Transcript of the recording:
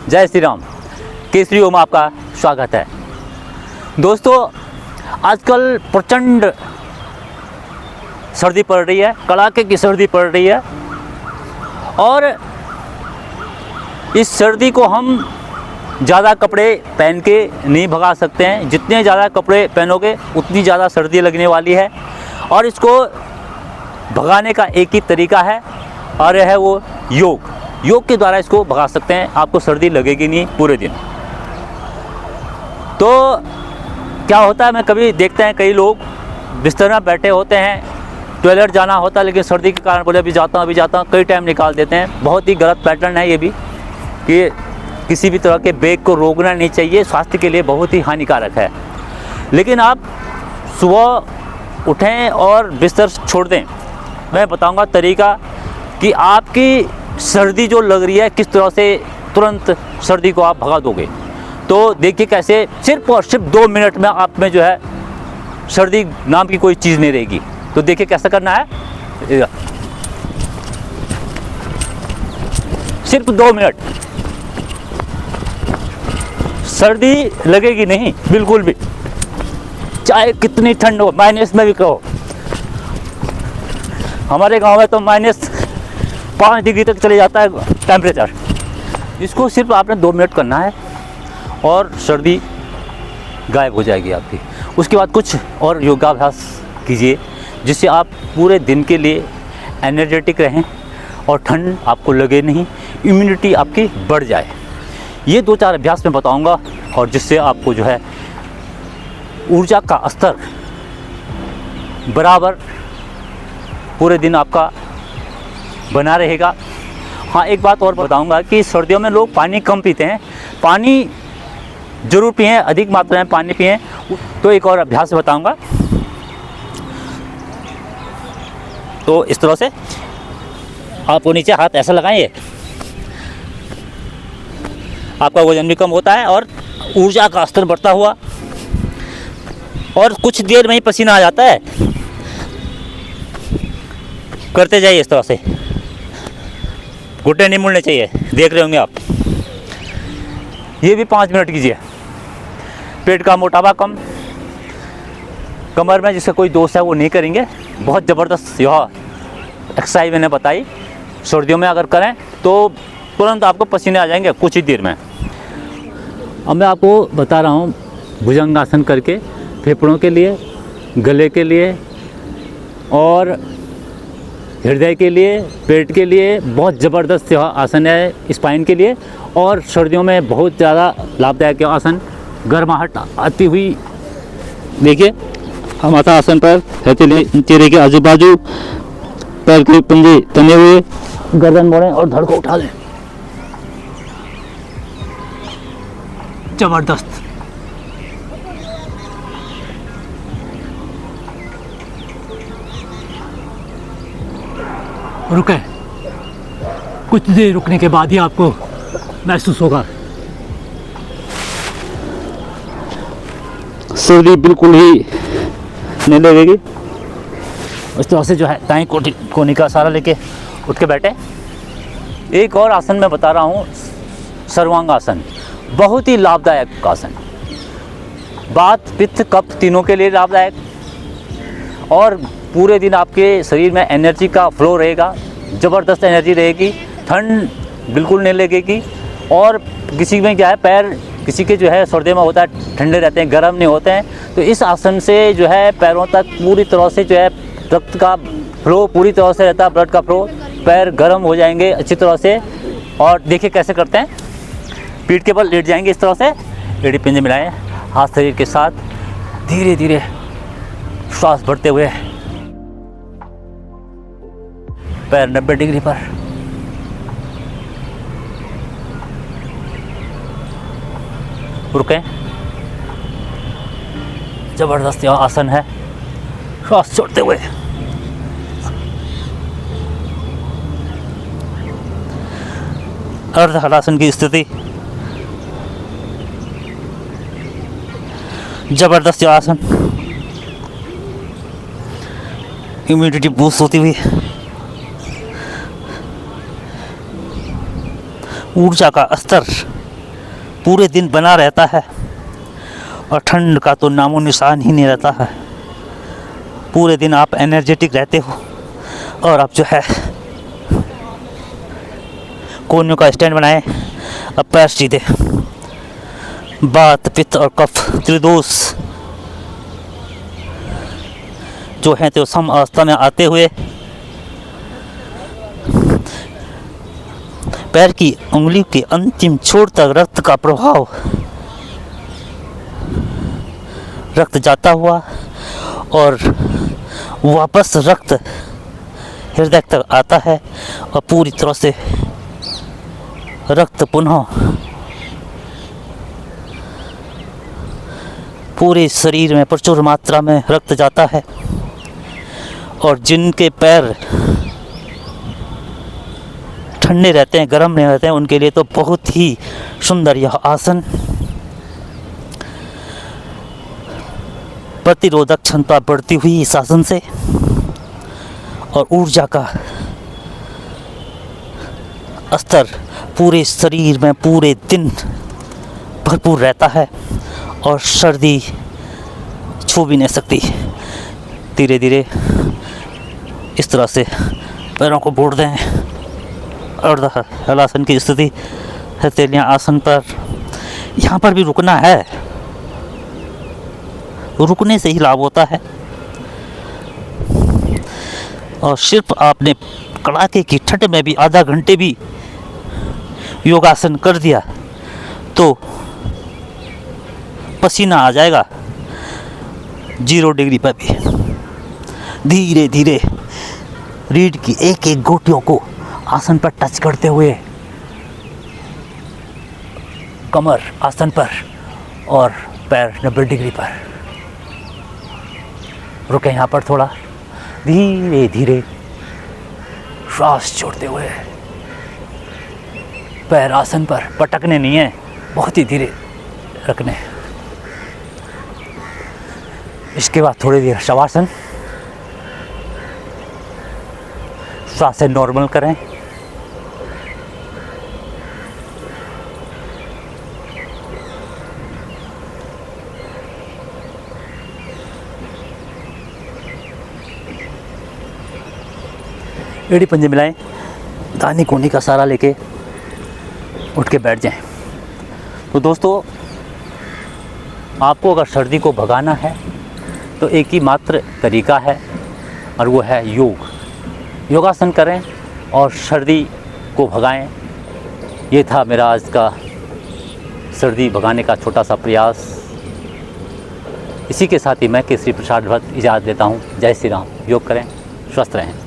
जय श्री राम। केसरी ओम आपका स्वागत है। दोस्तों, आजकल प्रचंड सर्दी पड़ रही है, कड़ाके की सर्दी पड़ रही है और इस सर्दी को हम ज़्यादा कपड़े पहन के नहीं भगा सकते हैं। जितने ज़्यादा कपड़े पहनोगे उतनी ज़्यादा सर्दी लगने वाली है और इसको भगाने का एक ही तरीका है और यह है वो योग। योग के द्वारा इसको भगा सकते हैं, आपको सर्दी लगेगी नहीं पूरे दिन। तो क्या होता है, मैं कभी देखते हैं कई लोग बिस्तर में बैठे होते हैं, टॉयलेट जाना होता है लेकिन सर्दी के कारण बोले अभी जाता हूँ, कई टाइम निकाल देते हैं। बहुत ही गलत पैटर्न है ये भी कि किसी भी तरह के बेग को रोकना नहीं चाहिए, स्वास्थ्य के लिए बहुत ही हानिकारक है। लेकिन आप सुबह उठें और बिस्तर छोड़ दें। मैं बताऊंगा तरीका कि आपकी सर्दी जो लग रही है किस तरह से तुरंत सर्दी को आप भगा दोगे। तो देखिए कैसे सिर्फ और सिर्फ 2 मिनट में आप में जो है सर्दी नाम की कोई चीज़ नहीं रहेगी। तो देखिए कैसा करना है, सिर्फ 2 मिनट, सर्दी लगेगी नहीं बिल्कुल भी, चाहे कितनी ठंड हो, माइनस में भी कहो। हमारे गांव में तो -5 डिग्री तक चले जाता है टेम्परेचर। इसको सिर्फ आपने 2 मिनट करना है और सर्दी गायब हो जाएगी आपकी। उसके बाद कुछ और योगाभ्यास कीजिए जिससे आप पूरे दिन के लिए एनर्जेटिक रहें और ठंड आपको लगे नहीं, इम्यूनिटी आपकी बढ़ जाए। ये 2-4 अभ्यास मैं बताऊंगा और जिससे आपको जो है ऊर्जा का स्तर बराबर पूरे दिन आपका बना रहेगा। हाँ, एक बात और बताऊंगा कि सर्दियों में लोग पानी कम पीते हैं। पानी ज़रूर पिएं, अधिक मात्रा में पानी पिएं। तो एक और अभ्यास बताऊंगा। तो इस तरह से आपको नीचे हाथ ऐसा लगाएं, आपका वजन भी कम होता है और ऊर्जा का स्तर बढ़ता हुआ और कुछ देर में ही पसीना आ जाता है। करते जाइए इस तरह से, घुटने नहीं मुड़ने चाहिए, देख रहे होंगे आप। ये भी 5 मिनट कीजिए। पेट का मोटापा कम, कमर में जिसका कोई दोष है वो नहीं करेंगे। बहुत ज़बरदस्त यह एक्सरसाइज मैंने बताई। सर्दियों में अगर करें तो तुरंत आपको पसीने आ जाएंगे कुछ ही देर में। अब मैं आपको बता रहा हूँ भुजंगासन करके, फेफड़ों के लिए, गले के लिए और हृदय के लिए, पेट के लिए बहुत ज़बरदस्त यह आसन है, स्पाइन के लिए। और सर्दियों में बहुत ज़्यादा लाभदायक आसन, गर्माहट आती हुई। देखिए हम आधा आसन पर चेहरे के आजू बाजू, पैर के पंजे तने हुए, गर्दन मोड़ें और धड़ को उठा लें। ज़बरदस्त। रुके, कुछ देर रुकने के बाद ही आपको महसूस होगा सर्दी बिल्कुल ही नहीं लगेगी। इस तरह से जो है दाएं कोहनी का सहारा लेके उठ के बैठे। एक और आसन मैं बता रहा हूँ, सर्वांगासन, बहुत ही लाभदायक आसन। वात, पित्त, कफ तीनों के लिए लाभदायक और पूरे दिन आपके शरीर में एनर्जी का फ्लो रहेगा, ज़बरदस्त एनर्जी रहेगी, ठंड बिल्कुल नहीं लगेगी। और किसी में क्या है, पैर किसी के जो है सर्दी में होता है ठंडे रहते हैं, गर्म नहीं होते हैं। तो इस आसन से जो है पैरों तक पूरी तरह से जो है रक्त का फ्लो पूरी तरह से रहता है, ब्लड का फ्लो, पैर गर्म हो जाएंगे अच्छी तरह से। और देखिए कैसे करते हैं, पीठ के बल लेट जाएंगे इस तरह से, एड़ी पिंजे मिलाएं, हाथ शरीर के साथ धीरे धीरे श्वास भरते हुए पैर 90 डिग्री पर, रुकें। जबरदस्त आसन है, श्वास छोड़ते हुए। अर्ध हलासन की स्थिति, जबरदस्त आसन, इम्यूनिटी बूस्ट होती हुई ऊर्जा का स्तर पूरे दिन बना रहता है और ठंड का तो नामो निशान ही नहीं रहता है। पूरे दिन आप एनर्जेटिक रहते हो और आप जो है कोहनियों का स्टैंड बनाएं, अब पैर सीधे, वात पित्त और कफ त्रिदोष जो है तो सम अवस्था में आते हुए पैर की उंगली के अंतिम छोर तक रक्त का प्रभाव, रक्त जाता हुआ और वापस रक्त हृदय तक आता है और पूरी तरह से रक्त पुनः पूरे शरीर में प्रचुर मात्रा में रक्त जाता है। और जिनके पैर ठंडे रहते हैं, गर्म नहीं रहते हैं, उनके लिए तो बहुत ही सुंदर यह आसन प्रतिरोधक क्षमता बढ़ती हुई इस आसन से और ऊर्जा का स्तर पूरे शरीर में पूरे दिन भरपूर रहता है और सर्दी छू भी नहीं सकती। धीरे धीरे इस तरह से पैरों को मोड़ दें। अर्ध हलासन की स्थिति, हथेलियां आसन पर, यहाँ पर भी रुकना है, रुकने से ही लाभ होता है। और सिर्फ आपने कड़ाके की ठंड में भी आधा घंटे भी योगासन कर दिया तो पसीना आ जाएगा 0 डिग्री पर भी। धीरे धीरे रीढ़ की एक एक गोटियों को आसन पर टच करते हुए कमर आसन पर और पैर 90 डिग्री पर रुके। यहाँ पर थोड़ा धीरे धीरे श्वास छोड़ते हुए पैर आसन पर पटकने नहीं है, बहुत ही धीरे रखने। इसके बाद थोड़ी देर शवासन, सांसें नॉर्मल करें। एड़ी पंजे मिलाएं, दाहिनी कोहनी का सहारा लेके उठ के बैठ जाएं। तो दोस्तों, आपको अगर सर्दी को भगाना है तो एक ही मात्र तरीका है और वो है योग। योगासन करें और सर्दी को भगाएं। ये था मेरा आज का सर्दी भगाने का छोटा सा प्रयास। इसी के साथ ही मैं केसरी प्रसाद भट्ट इजाज़त देता हूँ। जय श्री राम। योग करें, स्वस्थ रहें।